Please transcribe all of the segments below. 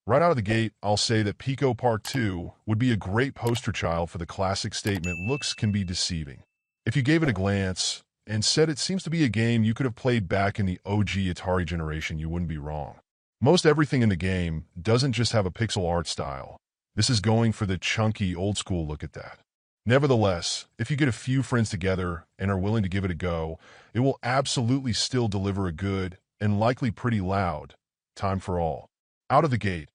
Right out of the gate, I'll say that PICO Part 2 would be a great poster child for the classic statement, looks can be deceiving. If you gave it a glance and said it seems to be a game you could have played back in the OG Atari generation, you wouldn't be wrong. Most everything in the game doesn't just have a pixel art style. This is going for the chunky, old-school look at that. Nevertheless, if you get a few friends together and are willing to give it a go, it will absolutely still deliver a good, and likely pretty loud, time for all. Out of the gate,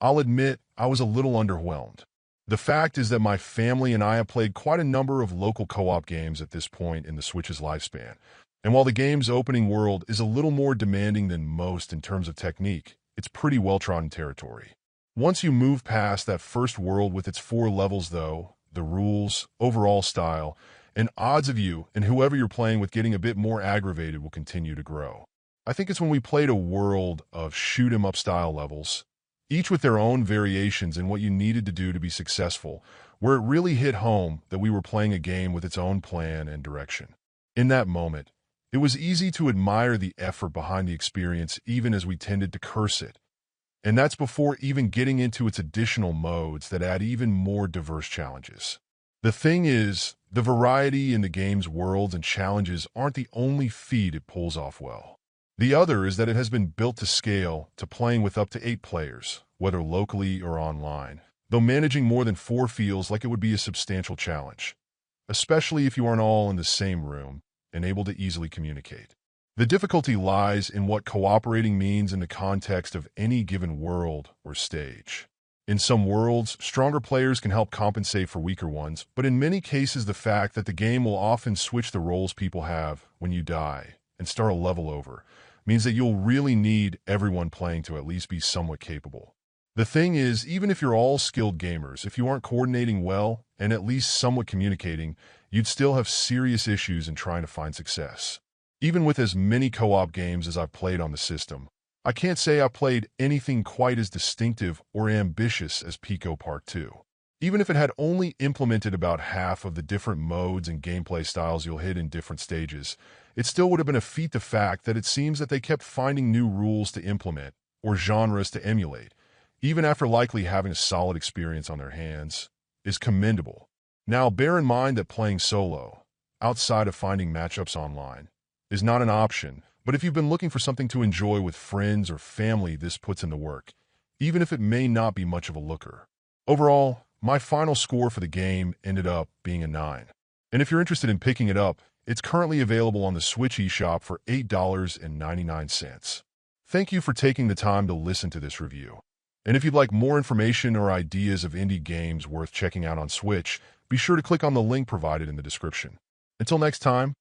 I'll admit I was a little underwhelmed. The fact is that my family and I have played quite a number of local co-op games at this point in the Switch's lifespan, and while the game's opening world is a little more demanding than most in terms of technique, it's pretty well-trodden territory. Once you move past that first world with its 4 levels though, the rules, overall style, and odds of you and whoever you're playing with getting a bit more aggravated will continue to grow. I think it's when we played a world of shoot-'em-up style levels, each with their own variations and what you needed to do to be successful, where it really hit home that we were playing a game with its own plan and direction. In that moment, it was easy to admire the effort behind the experience even as we tended to curse it. And that's before even getting into its additional modes that add even more diverse challenges. The thing is, the variety in the game's worlds and challenges aren't the only feat it pulls off well. The other is that it has been built to scale to playing with up to 8 players, whether locally or online, though managing more than 4 feels like it would be a substantial challenge, especially if you aren't all in the same room and able to easily communicate. The difficulty lies in what cooperating means in the context of any given world or stage. In some worlds, stronger players can help compensate for weaker ones, but in many cases the fact that the game will often switch the roles people have when you die and start a level over means that you'll really need everyone playing to at least be somewhat capable. The thing is, even if you're all skilled gamers, if you aren't coordinating well and at least somewhat communicating, you'd still have serious issues in trying to find success. Even with as many co-op games as I've played on the system, I can't say I played anything quite as distinctive or ambitious as PICO Part 2. Even if it had only implemented about half of the different modes and gameplay styles you'll hit in different stages, it still would have been a feat. The fact that it seems that they kept finding new rules to implement or genres to emulate, even after likely having a solid experience on their hands, is commendable. Now, bear in mind that playing solo, outside of finding matchups online, is not an option, but if you've been looking for something to enjoy with friends or family, this puts in the work, even if it may not be much of a looker. Overall, my final score for the game ended up being a 9. And if you're interested in picking it up, it's currently available on the Switch eShop for $8.99. Thank you for taking the time to listen to this review. And if you'd like more information or ideas of indie games worth checking out on Switch, be sure to click on the link provided in the description. Until next time,